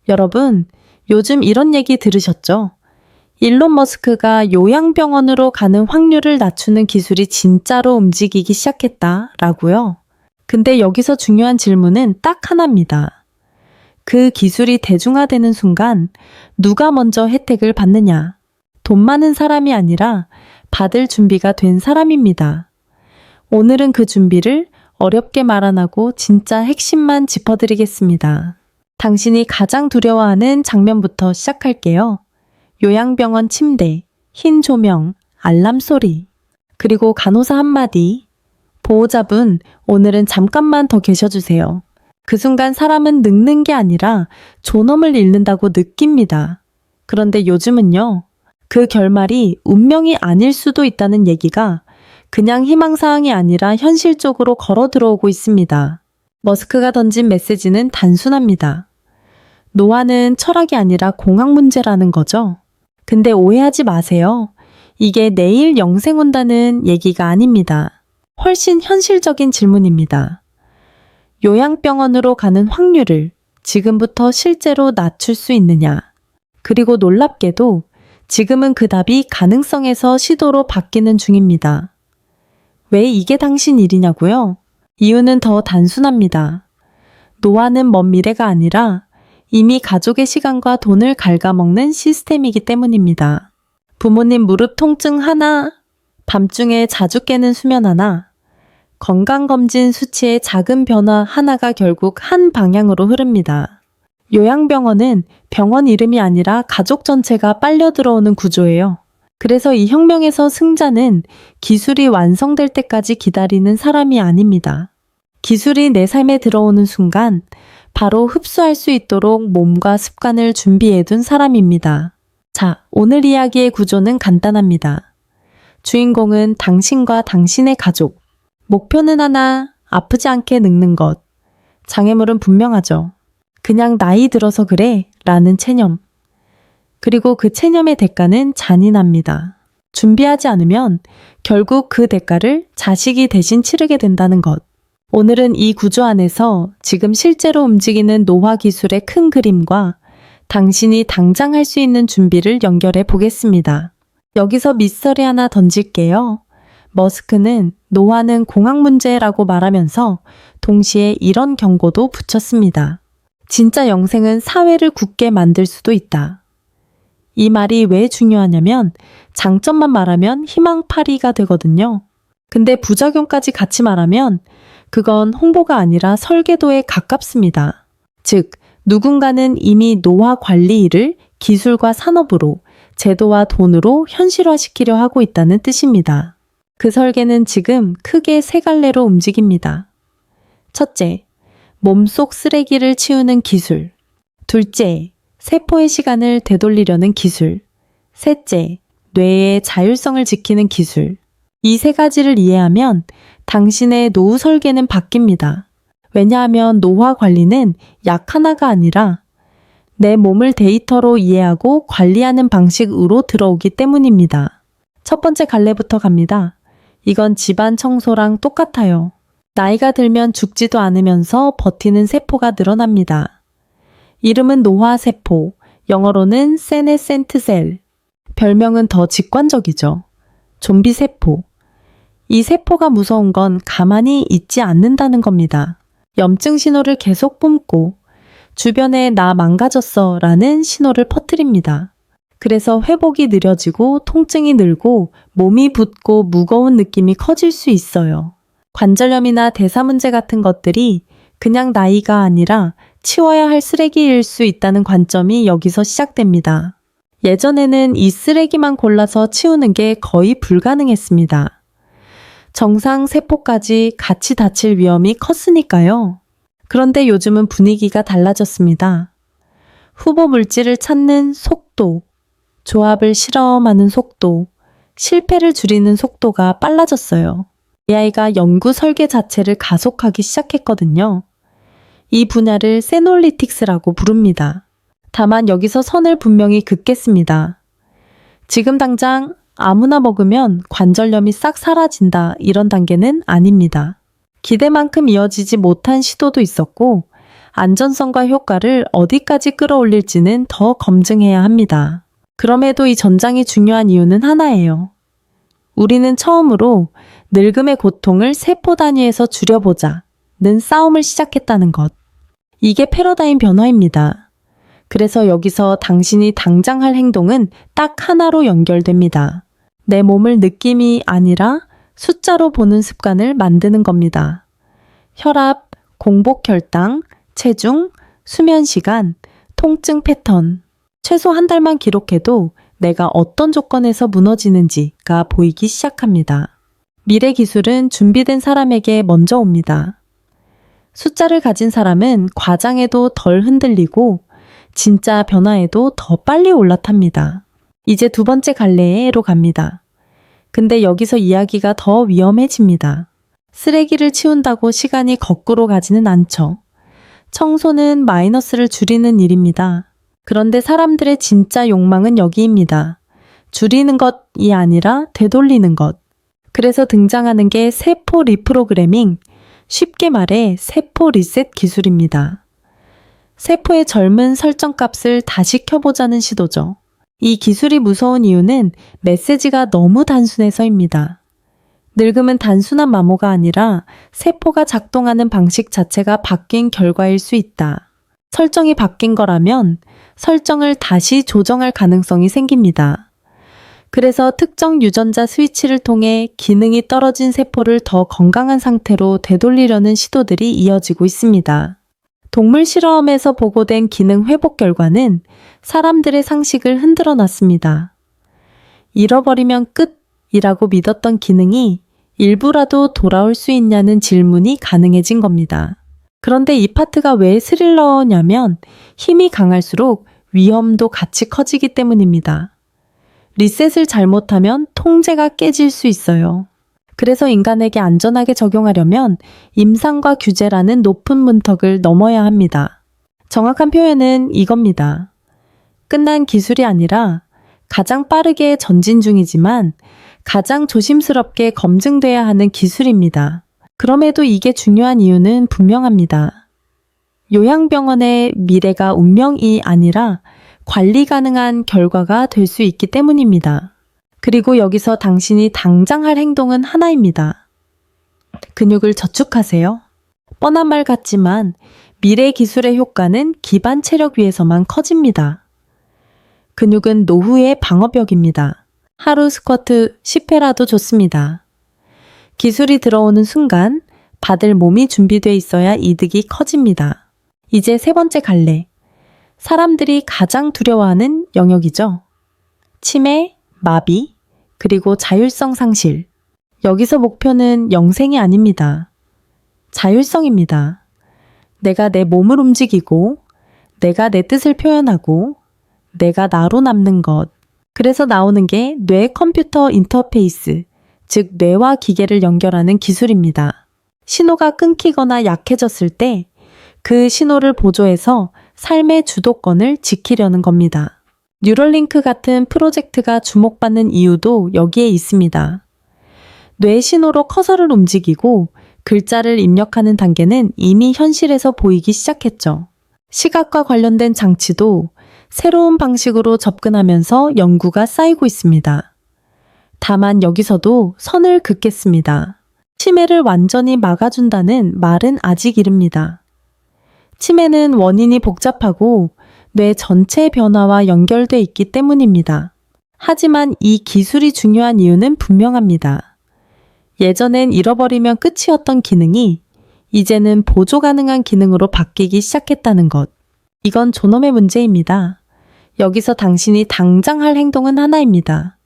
여러분, 요즘 이런 얘기 들으셨죠? 일론 머스크가 요양병원으로 가는 확률을 낮추는 기술이 진짜로 움직이기 시작했다라고요. 근데 여기서 중요한 질문은 딱 하나입니다. 그 기술이 대중화되는 순간 누가 먼저 혜택을 받느냐? 돈 많은 사람이 아니라 받을 준비가 된 사람입니다. 오늘은 그 준비를 어렵게 말 안 하고 진짜 핵심만 짚어드리겠습니다. 당신이 가장 두려워하는 장면부터 시작할게요. 요양병원 침대, 흰 조명, 알람 소리, 그리고 간호사 한마디. 보호자분, 오늘은 잠깐만 더 계셔주세요. 그 순간 사람은 늙는 게 아니라 존엄을 잃는다고 느낍니다. 그런데 요즘은요, 그 결말이 운명이 아닐 수도 있다는 얘기가 그냥 희망사항이 아니라 현실적으로 걸어 들어오고 있습니다. 머스크가 던진 메시지는 단순합니다. 노화는 철학이 아니라 공학 문제라는 거죠. 근데 오해하지 마세요. 이게 내일 영생 온다는 얘기가 아닙니다. 훨씬 현실적인 질문입니다. 요양병원으로 가는 확률을 지금부터 실제로 낮출 수 있느냐? 그리고 놀랍게도 지금은 그 답이 가능성에서 시도로 바뀌는 중입니다. 왜 이게 당신 일이냐고요? 이유는 더 단순합니다. 노화는 먼 미래가 아니라 이미 가족의 시간과 돈을 갉아먹는 시스템이기 때문입니다. 부모님 무릎 통증 하나, 밤중에 자주 깨는 수면 하나, 건강검진 수치의 작은 변화 하나가 결국 한 방향으로 흐릅니다. 요양병원은 병원 이름이 아니라 가족 전체가 빨려 들어오는 구조예요. 그래서 이 혁명에서 승자는 기술이 완성될 때까지 기다리는 사람이 아닙니다. 기술이 내 삶에 들어오는 순간 바로 흡수할 수 있도록 몸과 습관을 준비해둔 사람입니다. 자, 오늘 이야기의 구조는 간단합니다. 주인공은 당신과 당신의 가족. 목표는 하나, 아프지 않게 늙는 것. 장애물은 분명하죠. 그냥 나이 들어서 그래 라는 체념. 그리고 그 체념의 대가는 잔인합니다. 준비하지 않으면 결국 그 대가를 자식이 대신 치르게 된다는 것. 오늘은 이 구조 안에서 지금 실제로 움직이는 노화 기술의 큰 그림과 당신이 당장 할 수 있는 준비를 연결해 보겠습니다. 여기서 밑설이 하나 던질게요. 머스크는 노화는 공학 문제라고 말하면서 동시에 이런 경고도 붙였습니다. 진짜 영생은 사회를 굳게 만들 수도 있다. 이 말이 왜 중요하냐면 장점만 말하면 희망파리가 되거든요. 근데 부작용까지 같이 말하면 그건 홍보가 아니라 설계도에 가깝습니다. 즉, 누군가는 이미 노화 관리 일을 기술과 산업으로, 제도와 돈으로 현실화시키려 하고 있다는 뜻입니다. 그 설계는 지금 크게 세 갈래로 움직입니다. 첫째, 몸속 쓰레기를 치우는 기술. 둘째, 세포의 시간을 되돌리려는 기술. 셋째, 뇌의 자율성을 지키는 기술. 이 세 가지를 이해하면 당신의 노후 설계는 바뀝니다. 왜냐하면 노화 관리는 약 하나가 아니라 내 몸을 데이터로 이해하고 관리하는 방식으로 들어오기 때문입니다. 첫 번째 갈래부터 갑니다. 이건 집안 청소랑 똑같아요. 나이가 들면 죽지도 않으면서 버티는 세포가 늘어납니다. 이름은 노화세포, 영어로는 세네센트 셀. 별명은 더 직관적이죠. 좀비세포. 이 세포가 무서운 건 가만히 있지 않는다는 겁니다. 염증 신호를 계속 뿜고 주변에 나 망가졌어 라는 신호를 퍼뜨립니다. 그래서 회복이 느려지고 통증이 늘고 몸이 붓고 무거운 느낌이 커질 수 있어요. 관절염이나 대사 문제 같은 것들이 그냥 나이가 아니라 치워야 할 쓰레기일 수 있다는 관점이 여기서 시작됩니다. 예전에는 이 쓰레기만 골라서 치우는 게 거의 불가능했습니다. 정상 세포까지 같이 다칠 위험이 컸으니까요. 그런데 요즘은 분위기가 달라졌습니다. 후보 물질을 찾는 속도, 조합을 실험하는 속도, 실패를 줄이는 속도가 빨라졌어요. AI가 연구 설계 자체를 가속하기 시작했거든요. 이 분야를 세놀리틱스라고 부릅니다. 다만 여기서 선을 분명히 긋겠습니다. 지금 당장 아무나 먹으면 관절염이 싹 사라진다 이런 단계는 아닙니다. 기대만큼 이어지지 못한 시도도 있었고 안전성과 효과를 어디까지 끌어올릴지는 더 검증해야 합니다. 그럼에도 이 전장이 중요한 이유는 하나예요. 우리는 처음으로 늙음의 고통을 세포 단위에서 줄여보자는 싸움을 시작했다는 것. 이게 패러다임 변화입니다. 그래서 여기서 당신이 당장 할 행동은 딱 하나로 연결됩니다. 내 몸을 느낌이 아니라 숫자로 보는 습관을 만드는 겁니다. 혈압, 공복 혈당, 체중, 수면 시간, 통증 패턴. 최소 한 달만 기록해도 내가 어떤 조건에서 무너지는지가 보이기 시작합니다. 미래 기술은 준비된 사람에게 먼저 옵니다. 숫자를 가진 사람은 과장에도 덜 흔들리고 진짜 변화에도 더 빨리 올라탑니다. 이제 두 번째 갈래로 갑니다. 근데 여기서 이야기가 더 위험해집니다. 쓰레기를 치운다고 시간이 거꾸로 가지는 않죠. 청소는 마이너스를 줄이는 일입니다. 그런데 사람들의 진짜 욕망은 여기입니다. 줄이는 것이 아니라 되돌리는 것. 그래서 등장하는 게 세포 리프로그래밍, 쉽게 말해 세포 리셋 기술입니다. 세포의 젊은 설정값을 다시 켜보자는 시도죠. 이 기술이 무서운 이유는 메시지가 너무 단순해서입니다. 늙음은 단순한 마모가 아니라 세포가 작동하는 방식 자체가 바뀐 결과일 수 있다. 설정이 바뀐 거라면 설정을 다시 조정할 가능성이 생깁니다. 그래서 특정 유전자 스위치를 통해 기능이 떨어진 세포를 더 건강한 상태로 되돌리려는 시도들이 이어지고 있습니다. 동물 실험에서 보고된 기능 회복 결과는 사람들의 상식을 흔들어 놨습니다. 잃어버리면 끝이라고 믿었던 기능이 일부라도 돌아올 수 있냐는 질문이 가능해진 겁니다. 그런데 이 파트가 왜 스릴러냐면 힘이 강할수록 위험도 같이 커지기 때문입니다. 리셋을 잘못하면 통제가 깨질 수 있어요. 그래서 인간에게 안전하게 적용하려면 임상과 규제라는 높은 문턱을 넘어야 합니다. 정확한 표현은 이겁니다. 끝난 기술이 아니라 가장 빠르게 전진 중이지만 가장 조심스럽게 검증돼야 하는 기술입니다. 그럼에도 이게 중요한 이유는 분명합니다. 요양병원의 미래가 운명이 아니라 관리 가능한 결과가 될 수 있기 때문입니다. 그리고 여기서 당신이 당장 할 행동은 하나입니다. 근육을 저축하세요. 뻔한 말 같지만 미래 기술의 효과는 기반 체력 위에서만 커집니다. 근육은 노후의 방어벽입니다. 하루 스쿼트 10회라도 좋습니다. 기술이 들어오는 순간 받을 몸이 준비되어 있어야 이득이 커집니다. 이제 세 번째 갈래. 사람들이 가장 두려워하는 영역이죠. 치매, 마비, 그리고 자율성 상실. 여기서 목표는 영생이 아닙니다. 자율성입니다. 내가 내 몸을 움직이고, 내가 내 뜻을 표현하고, 내가 나로 남는 것. 그래서 나오는 게 뇌 컴퓨터 인터페이스, 즉 뇌와 기계를 연결하는 기술입니다. 신호가 끊기거나 약해졌을 때 그 신호를 보조해서 삶의 주도권을 지키려는 겁니다. 뉴럴링크 같은 프로젝트가 주목받는 이유도 여기에 있습니다. 뇌 신호로 커서를 움직이고 글자를 입력하는 단계는 이미 현실에서 보이기 시작했죠. 시각과 관련된 장치도 새로운 방식으로 접근하면서 연구가 쌓이고 있습니다. 다만 여기서도 선을 긋겠습니다. 치매를 완전히 막아준다는 말은 아직 이릅니다. 치매는 원인이 복잡하고 뇌 전체 변화와 연결돼 있기 때문입니다. 하지만 이 기술이 중요한 이유는 분명합니다. 예전엔 잃어버리면 끝이었던 기능이 이제는 보조 가능한 기능으로 바뀌기 시작했다는 것. 이건 존엄의 문제입니다. 여기서 당신이 당장 할 행동은 하나입니다.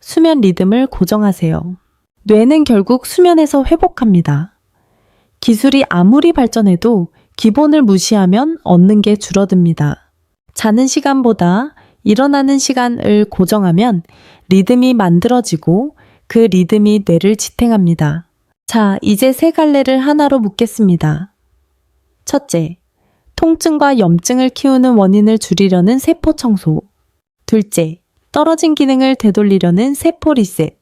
수면 리듬을 고정하세요. 뇌는 결국 수면에서 회복합니다. 기술이 아무리 발전해도 기본을 무시하면 얻는 게 줄어듭니다. 자는 시간보다 일어나는 시간을 고정하면 리듬이 만들어지고 그 리듬이 뇌를 지탱합니다. 자, 이제 세 갈래를 하나로 묶겠습니다. 첫째, 통증과 염증을 키우는 원인을 줄이려는 세포 청소. 둘째, 떨어진 기능을 되돌리려는 세포 리셋.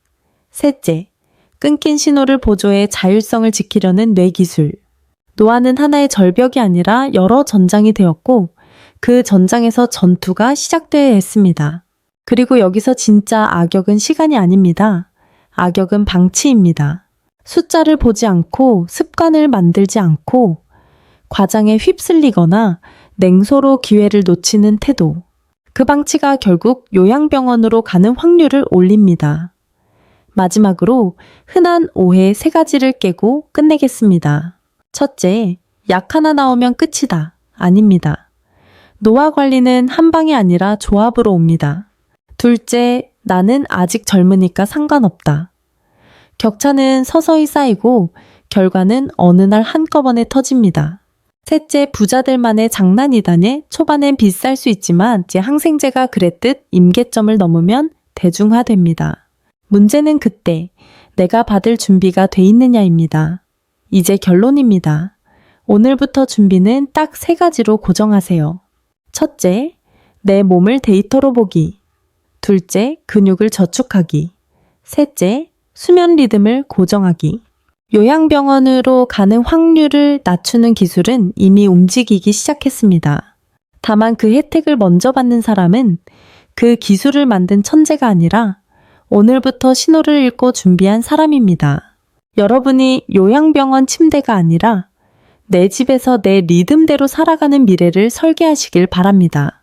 셋째, 끊긴 신호를 보조해 자율성을 지키려는 뇌 기술. 노화는 하나의 절벽이 아니라 여러 전장이 되었고 그 전장에서 전투가 시작되어야 했습니다. 그리고 여기서 진짜 악역은 시간이 아닙니다. 악역은 방치입니다. 숫자를 보지 않고 습관을 만들지 않고 과장에 휩쓸리거나 냉소로 기회를 놓치는 태도. 그 방치가 결국 요양병원으로 가는 확률을 올립니다. 마지막으로 흔한 오해 3가지를 깨고 끝내겠습니다. 첫째, 약 하나 나오면 끝이다. 아닙니다. 노화 관리는 한 방이 아니라 조합으로 옵니다. 둘째, 나는 아직 젊으니까 상관없다. 격차는 서서히 쌓이고 결과는 어느 날 한꺼번에 터집니다. 셋째, 부자들만의 장난이다네. 초반엔 비쌀 수 있지만 이제 항생제가 그랬듯 임계점을 넘으면 대중화됩니다. 문제는 그때 내가 받을 준비가 돼 있느냐입니다. 이제 결론입니다. 오늘부터 준비는 딱 3가지로 고정하세요. 첫째, 내 몸을 데이터로 보기. 둘째, 근육을 저축하기. 셋째, 수면 리듬을 고정하기. 요양병원으로 가는 확률을 낮추는 기술은 이미 움직이기 시작했습니다. 다만 그 혜택을 먼저 받는 사람은 그 기술을 만든 천재가 아니라 오늘부터 신호를 읽고 준비한 사람입니다. 여러분이 요양병원 침대가 아니라 내 집에서 내 리듬대로 살아가는 미래를 설계하시길 바랍니다.